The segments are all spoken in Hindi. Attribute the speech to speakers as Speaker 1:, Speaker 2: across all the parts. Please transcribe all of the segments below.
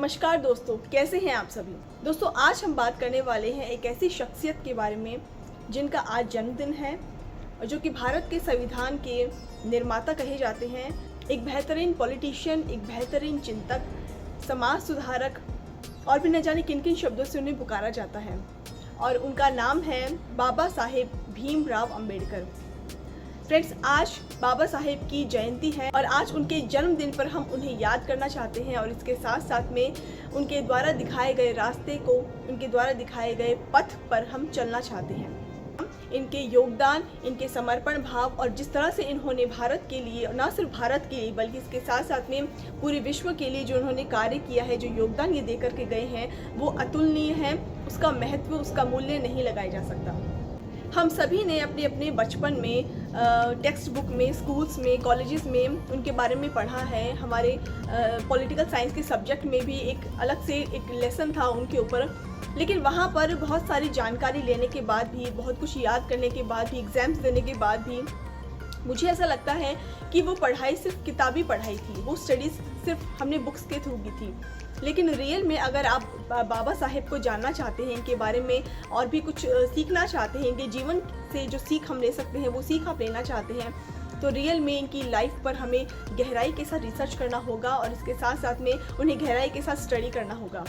Speaker 1: नमस्कार दोस्तों, कैसे हैं आप सभी। दोस्तों, आज हम बात करने वाले हैं एक ऐसी शख्सियत के बारे में जिनका आज जन्मदिन है और जो कि भारत के संविधान के निर्माता कहे जाते हैं। एक बेहतरीन पॉलिटिशियन, एक बेहतरीन चिंतक, समाज सुधारक और भी न जाने किन किन शब्दों से उन्हें पुकारा जाता है और उनका नाम है बाबा साहेब भीमराव अंबेडकर। फ्रेंड्स, आज बाबा साहेब की जयंती है और आज उनके जन्मदिन पर हम उन्हें याद करना चाहते हैं और इसके साथ साथ में उनके द्वारा दिखाए गए रास्ते को, उनके द्वारा दिखाए गए पथ पर हम चलना चाहते हैं। इनके योगदान, इनके समर्पण भाव और जिस तरह से इन्होंने भारत के लिए, न सिर्फ भारत के लिए बल्कि इसके साथ साथ में पूरे विश्व के लिए जो उन्होंने कार्य किया है, जो योगदान ये दे करके गए हैं, वो अतुलनीय है। उसका महत्व, उसका मूल्य नहीं लगाया जा सकता। हम सभी ने अपने अपने बचपन में टेक्स्ट बुक में, स्कूल्स में, कॉलेजेस में उनके बारे में पढ़ा है। हमारे पॉलिटिकल साइंस के सब्जेक्ट में भी एक अलग से एक लेसन था उनके ऊपर। लेकिन वहाँ पर बहुत सारी जानकारी लेने के बाद भी, बहुत कुछ याद करने के बाद भी, एग्ज़ाम्स देने के बाद भी मुझे ऐसा लगता है कि वो पढ़ाई सिर्फ किताबी पढ़ाई थी, वो स्टडीज़ सिर्फ हमने बुक्स के थ्रू की थी। लेकिन रियल में अगर आप बाबा साहेब को जानना चाहते हैं, इनके बारे में और भी कुछ सीखना चाहते हैं, इनके जीवन से जो सीख हम ले सकते हैं वो सीख आप लेना चाहते हैं, तो रियल में इनकी लाइफ पर हमें गहराई के साथ रिसर्च करना होगा और इसके साथ साथ में उन्हें गहराई के साथ स्टडी करना होगा।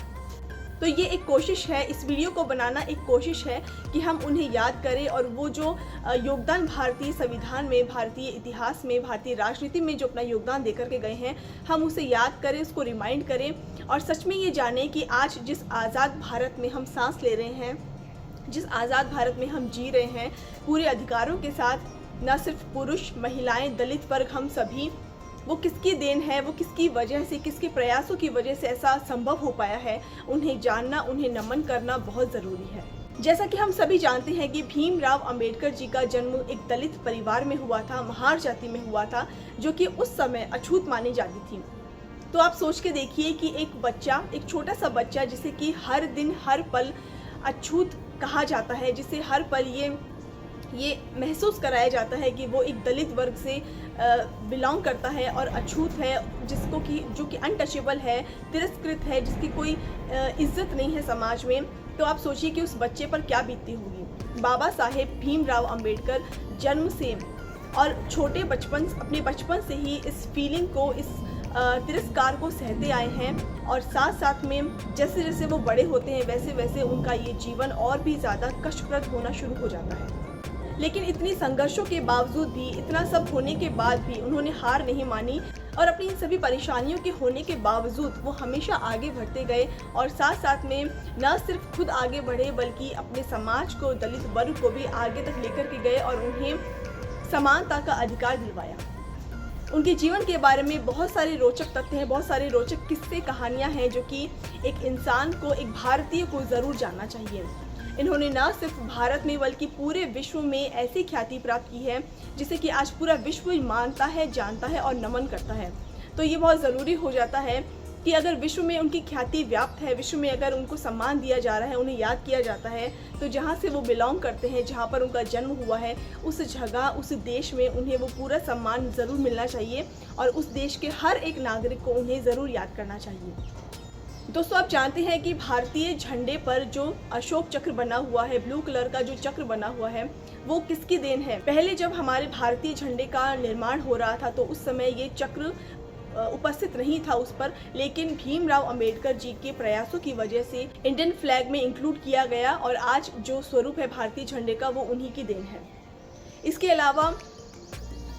Speaker 1: तो ये एक कोशिश है, इस वीडियो को बनाना एक कोशिश है कि हम उन्हें याद करें और वो जो योगदान भारतीय संविधान में, भारतीय इतिहास में, भारतीय राजनीति में जो अपना योगदान देकर के गए हैं, हम उसे याद करें, उसको रिमाइंड करें और सच में ये जानें कि आज जिस आज़ाद भारत में हम सांस ले रहे हैं, जिस आज़ाद भारत में हम जी रहे हैं पूरे अधिकारों के साथ, न सिर्फ पुरुष, महिलाएँ, दलित वर्ग, हम सभी, वो किसकी देन है, वो किसकी वजह से, किसके प्रयासों की वजह से ऐसा संभव हो पाया है, उन्हें जानना, उन्हें नमन करना बहुत ज़रूरी है। जैसा कि हम सभी जानते हैं कि भीमराव अंबेडकर जी का जन्म एक दलित परिवार में हुआ था, महार जाति में हुआ था, जो कि उस समय अछूत मानी जाती थी। तो आप सोच के देखिए कि एक बच्चा, एक छोटा सा बच्चा जिसे कि हर दिन हर पल अछूत कहा जाता है, जिसे हर पल ये महसूस कराया जाता है कि वो एक दलित वर्ग से बिलोंग करता है और अछूत है, जिसको कि जो कि अनटचेबल है, तिरस्कृत है, जिसकी कोई इज्जत नहीं है समाज में। तो आप सोचिए कि उस बच्चे पर क्या बीतती होगी। बाबा साहेब भीमराव अंबेडकर जन्म से और छोटे बचपन, अपने बचपन से ही इस फीलिंग को, इस तिरस्कार को सहते आए हैं और साथ साथ में जैसे जैसे वो बड़े होते हैं वैसे वैसे उनका ये जीवन और भी ज़्यादा कष्टप्रद होना शुरू हो जाता है। लेकिन इतनी संघर्षों के बावजूद भी, इतना सब होने के बाद भी उन्होंने हार नहीं मानी और अपनी इन सभी परेशानियों के होने के बावजूद वो हमेशा आगे बढ़ते गए और साथ साथ में न सिर्फ खुद आगे बढ़े बल्कि अपने समाज को, दलित वर्ग को भी आगे तक लेकर के गए और उन्हें समानता का अधिकार दिलवाया। उनके जीवन के बारे में बहुत सारे रोचक तथ्य हैं, बहुत सारे रोचक किस्से, कहानियाँ हैं जो कि एक इंसान को, एक भारतीय को ज़रूर जानना चाहिए। इन्होंने न सिर्फ भारत में बल्कि पूरे विश्व में ऐसी ख्याति प्राप्त की है जिसे कि आज पूरा विश्व मानता है, जानता है और नमन करता है। तो ये बहुत ज़रूरी हो जाता है कि अगर विश्व में उनकी ख्याति व्याप्त है, विश्व में अगर उनको सम्मान दिया जा रहा है, उन्हें याद किया जाता है, तो जहाँ से वो बिलोंग करते हैं, जहाँ पर उनका जन्म हुआ है, उस जगह, उस देश में उन्हें वो पूरा सम्मान ज़रूर मिलना चाहिए और उस देश के हर एक नागरिक को उन्हें ज़रूर याद करना चाहिए। दोस्तों, आप जानते हैं कि भारतीय झंडे पर जो अशोक चक्र बना हुआ है, ब्लू कलर का जो चक्र बना हुआ है, वो किसकी देन है। पहले जब हमारे भारतीय झंडे का निर्माण हो रहा था तो उस समय ये चक्र उपस्थित नहीं था उस पर, लेकिन भीमराव अंबेडकर जी के प्रयासों की वजह से इंडियन फ्लैग में इंक्लूड किया गया और आज जो स्वरूप है भारतीय झंडे का वो उन्हीं की देन है। इसके अलावा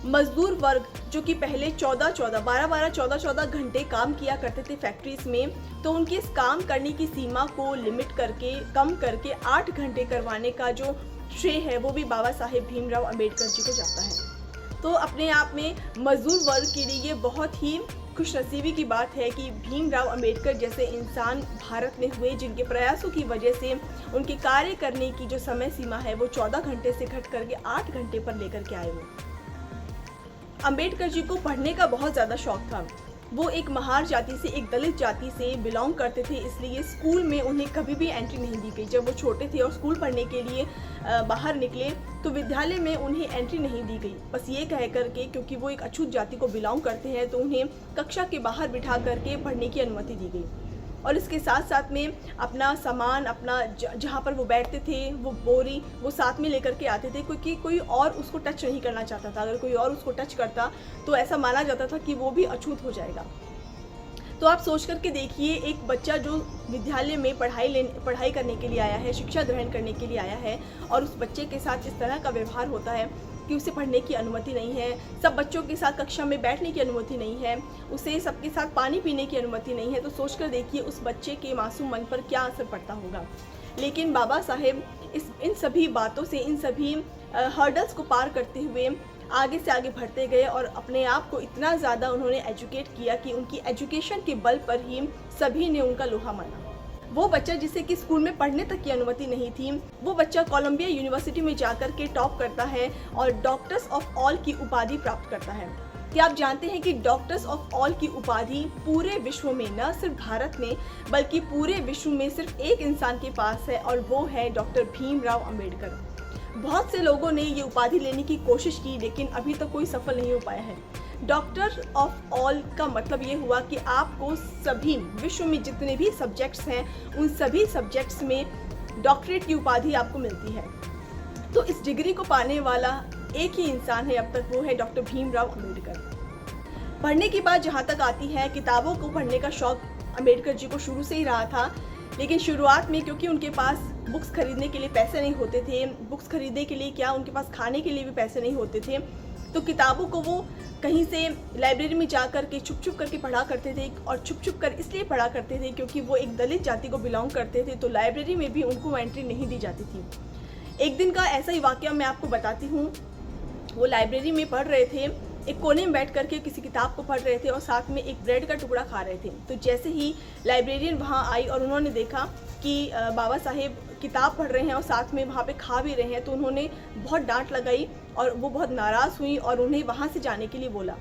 Speaker 1: मजदूर वर्ग जो कि पहले 12-14 घंटे काम किया करते थे फैक्ट्रीज में, तो उनके इस काम करने की सीमा को लिमिट करके, कम करके 8 घंटे करवाने का जो श्रेय है वो भी बाबा साहेब भीमराव अंबेडकर जी को जाता है। तो अपने आप में मजदूर वर्ग के लिए ये बहुत ही खुशनसीबी की बात है कि भीमराव अंबेडकर जैसे इंसान भारत में हुए जिनके प्रयासों की वजह से उनके कार्य करने की जो समय सीमा है वो 14 घंटे से घट करके 8 घंटे पर लेकर के आए हुए। अंबेडकर जी को पढ़ने का बहुत ज़्यादा शौक था। वो एक महार जाति से, एक दलित जाति से बिलोंग करते थे, इसलिए स्कूल में उन्हें कभी भी एंट्री नहीं दी गई। जब वो छोटे थे और स्कूल पढ़ने के लिए बाहर निकले तो विद्यालय में उन्हें एंट्री नहीं दी गई। बस ये कह करके, क्योंकि वो एक अछूत जाति को बिलोंग करते हैं, तो उन्हें कक्षा के बाहर बिठा करके पढ़ने की अनुमति दी गई। और इसके साथ साथ में अपना सामान, अपना जहाँ पर वो बैठते थे वो बोरी वो साथ में लेकर के आते थे, क्योंकि कोई और उसको टच नहीं करना चाहता था। अगर कोई और उसको टच करता तो ऐसा माना जाता था कि वो भी अछूत हो जाएगा। तो आप सोच करके देखिए, एक बच्चा जो विद्यालय में पढ़ाई करने के लिए आया है, शिक्षा ग्रहण करने के लिए आया है, और उस बच्चे के साथ इस तरह का व्यवहार होता है कि उसे पढ़ने की अनुमति नहीं है, सब बच्चों के साथ कक्षा में बैठने की अनुमति नहीं है, उसे सबके साथ पानी पीने की अनुमति नहीं है, तो सोच कर देखिए उस बच्चे के मासूम मन पर क्या असर पड़ता होगा। लेकिन बाबा साहेब इन सभी बातों से, इन सभी हर्डल्स को पार करते हुए आगे से आगे बढ़ते गए और अपने आप को इतना ज़्यादा उन्होंने एजुकेट किया कि उनकी एजुकेशन के बल पर ही सभी ने उनका लोहा माना। वो बच्चा जिसे कि स्कूल में पढ़ने तक की अनुमति नहीं थी, वो बच्चा कोलंबिया यूनिवर्सिटी में जाकर के टॉप करता है और डॉक्टर्स ऑफ ऑल की उपाधि प्राप्त करता है। क्या आप जानते हैं कि डॉक्टर्स ऑफ ऑल की उपाधि पूरे विश्व में, न सिर्फ भारत में बल्कि पूरे विश्व में सिर्फ एक इंसान के पास है, और वो है डॉक्टर भीमराव अंबेडकर। बहुत से लोगों ने ये उपाधि लेने की कोशिश की, लेकिन अभी तक कोई सफल नहीं हो पाया है। डॉक्टर ऑफ ऑल का मतलब ये हुआ कि आपको सभी विश्व में जितने भी सब्जेक्ट्स हैं उन सभी सब्जेक्ट्स में डॉक्टरेट की उपाधि आपको मिलती है। तो इस डिग्री को पाने वाला एक ही इंसान है अब तक, वो है डॉक्टर भीमराव अंबेडकर। पढ़ने की बात जहाँ तक आती है, किताबों को पढ़ने का शौक अंबेडकर जी को शुरू से ही रहा था, लेकिन शुरुआत में क्योंकि उनके पास बुक्स खरीदने के लिए पैसे नहीं होते थे, बुक्स खरीदने के लिए क्या, उनके पास खाने के लिए भी पैसे नहीं होते थे, तो किताबों को वो कहीं से लाइब्रेरी में जा कर के छुप छुप करके पढ़ा करते थे। और छुप छुप कर इसलिए पढ़ा करते थे क्योंकि वो एक दलित जाति को बिलोंग करते थे, तो लाइब्रेरी में भी उनको एंट्री नहीं दी जाती थी। एक दिन का ऐसा ही वाकया मैं आपको बताती हूँ। वो लाइब्रेरी में पढ़ रहे थे, एक कोने में बैठ करके किसी किताब को पढ़ रहे थे और साथ में एक ब्रेड का टुकड़ा खा रहे थे। तो जैसे ही लाइब्रेरियन वहाँ आई और उन्होंने देखा कि बाबा साहेब किताब पढ़ रहे हैं और साथ में वहाँ पे खा भी रहे हैं, तो उन्होंने बहुत डांट लगाई और वो बहुत नाराज़ हुई और उन्हें वहाँ से जाने के लिए बोला।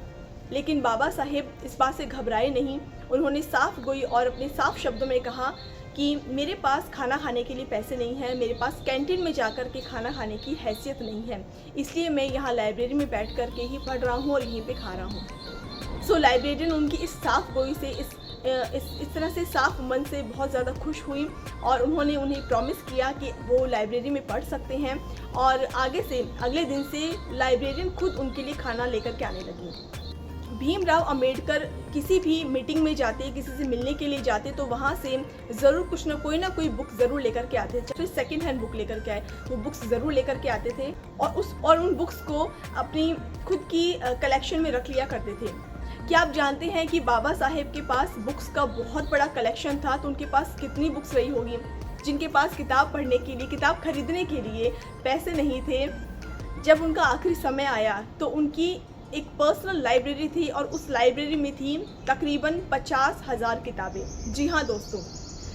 Speaker 1: लेकिन बाबा साहेब इस बात से घबराए नहीं, उन्होंने साफ गोई और अपने साफ शब्दों में कहा कि मेरे पास खाना खाने के लिए पैसे नहीं हैं, मेरे पास कैंटीन में जाकर के खाना खाने की हैसियत नहीं है, इसलिए मैं यहाँ लाइब्रेरी में बैठ कर के ही पढ़ रहा हूँ और यहीं पे खा रहा हूँ। सो लाइब्रेरियन उनकी इस साफ गोई से, इस तरह से साफ मन से बहुत ज़्यादा खुश हुई और उन्होंने उन्हें प्रॉमिस किया कि वो लाइब्रेरी में पढ़ सकते हैं, और अगले दिन से लाइब्रेरियन खुद उनके लिए खाना लेकर के आने लगी। भीमराव अंबेडकर किसी भी मीटिंग में जाते, किसी से मिलने के लिए जाते, तो वहाँ से ज़रूर कुछ ना कोई बुक ज़रूर लेकर के आते थे। फिर सेकेंड हैंड बुक लेकर के आए, वो बुक्स ज़रूर लेकर के आते थे और उन बुक्स को अपनी खुद की कलेक्शन में रख लिया करते थे। क्या आप जानते हैं कि बाबा साहेब के पास बुक्स का बहुत बड़ा कलेक्शन था? तो उनके पास कितनी बुक्स रही होगी जिनके पास किताब पढ़ने के लिए, किताब खरीदने के लिए पैसे नहीं थे। जब उनका आखिरी समय आया तो उनकी एक पर्सनल लाइब्रेरी थी और उस लाइब्रेरी में थी तकरीबन 50,000 किताबें। जी हाँ दोस्तों,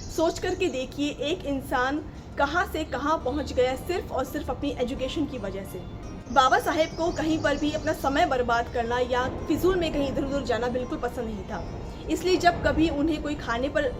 Speaker 1: सोच करके देखिए एक इंसान कहाँ से कहाँ पहुँच गया सिर्फ और सिर्फ अपनी एजुकेशन की वजह से। बाबा साहेब को कहीं पर भी अपना समय बर्बाद करना या फिजूल में कहीं इधर उधर जाना बिल्कुल पसंद नहीं था, इसलिए जब कभी उन्हें कोई खाने पर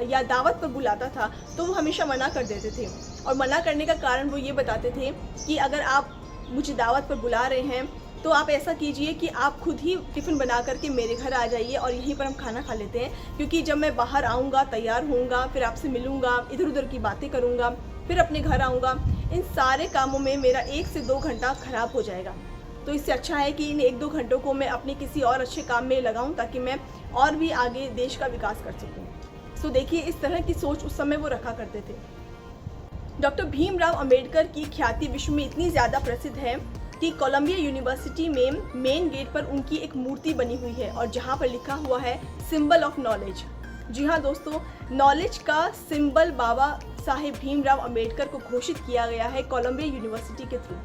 Speaker 1: या दावत पर बुलाता था तो वो हमेशा मना कर देते थे। और मना करने का कारण वो ये बताते थे कि अगर आप मुझे दावत पर बुला रहे हैं तो आप ऐसा कीजिए कि आप खुद ही टिफ़िन बना करके मेरे घर आ जाइए और यहीं पर हम खाना खा लेते हैं, क्योंकि जब मैं बाहर आऊँगा, तैयार होऊंगा, फिर आपसे मिलूँगा, इधर उधर की बातें करूँगा, फिर अपने घर आऊँगा, इन सारे कामों में मेरा 1 से 2 घंटा ख़राब हो जाएगा। तो इससे अच्छा है कि इन 1-2 घंटों को मैं अपने किसी और अच्छे काम में लगाऊँ ताकि मैं और भी आगे देश का विकास कर सकूँ। तो देखिए इस तरह की सोच उस समय वो रखा करते थे। डॉक्टर भीमराव अंबेडकर की ख्याति विश्व में इतनी ज़्यादा प्रसिद्ध है कि कोलंबिया यूनिवर्सिटी में मेन गेट पर उनकी एक मूर्ति बनी हुई है और जहाँ पर लिखा हुआ है सिंबल ऑफ नॉलेज। जी हाँ दोस्तों, नॉलेज का सिंबल बाबा साहेब भीमराव अंबेडकर को घोषित किया गया है कोलंबिया यूनिवर्सिटी के थ्रू।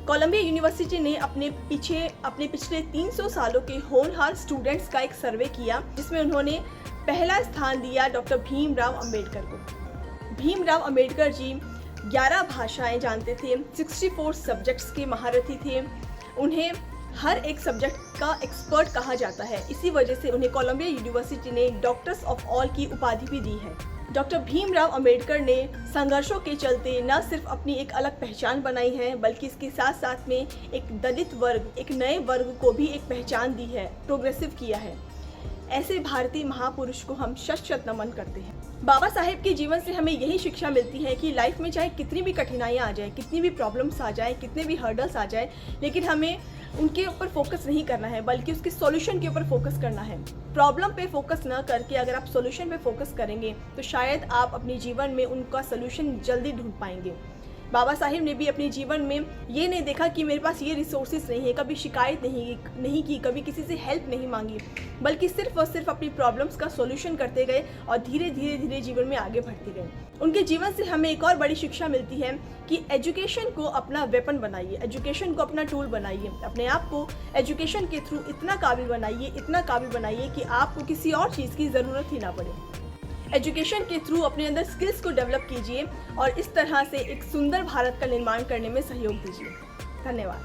Speaker 1: कोलंबिया यूनिवर्सिटी ने अपने पिछले 300 सालों के होनहार स्टूडेंट्स का एक सर्वे किया, जिसमें उन्होंने पहला स्थान दिया डॉक्टर भीमराव अंबेडकर को। भीमराव अंबेडकर जी 11 भाषाएं जानते थे, 64 सब्जेक्ट्स के महारथी थे, उन्हें हर एक सब्जेक्ट का एक्सपर्ट कहा जाता है। इसी वजह से उन्हें कोलंबिया यूनिवर्सिटी ने डॉक्टर्स ऑफ ऑल की उपाधि भी दी है। डॉक्टर भीमराव अंबेडकर ने संघर्षों के चलते न सिर्फ अपनी एक अलग पहचान बनाई है, बल्कि इसके साथ साथ में एक दलित वर्ग, एक नए वर्ग को भी एक पहचान दी है, प्रोग्रेसिव किया है। ऐसे भारतीय महापुरुष को हम शत शत नमन करते हैं। बाबा साहेब के जीवन से हमें यही शिक्षा मिलती है कि लाइफ में चाहे कितनी भी कठिनाइयाँ आ जाए, कितनी भी प्रॉब्लम्स आ जाए, कितने भी हर्डल्स आ जाए, लेकिन हमें उनके ऊपर फोकस नहीं करना है, बल्कि उसके सॉल्यूशन के ऊपर फोकस करना है। प्रॉब्लम पे फोकस न करके अगर आप सॉल्यूशन पे फोकस करेंगे तो शायद आप अपने जीवन में उनका सॉल्यूशन जल्दी ढूंढ पाएंगे। बाबा साहिब ने भी अपने जीवन में ये नहीं देखा कि मेरे पास ये रिसोर्सेज नहीं है, कभी शिकायत नहीं की, कभी किसी से हेल्प नहीं मांगी, बल्कि सिर्फ और सिर्फ अपनी प्रॉब्लम्स का सॉल्यूशन करते गए और धीरे धीरे जीवन में आगे बढ़ते गए। उनके जीवन से हमें एक और बड़ी शिक्षा मिलती है कि एजुकेशन को अपना वेपन बनाइए, एजुकेशन को अपना टूल बनाइए, अपने आप को एजुकेशन के थ्रू इतना काबिल बनाइए कि आपको किसी और चीज़ की ज़रूरत ही ना पड़े। एजुकेशन के थ्रू अपने अंदर स्किल्स को डेवलप कीजिए और इस तरह से एक सुंदर भारत का निर्माण करने में सहयोग दीजिए। धन्यवाद।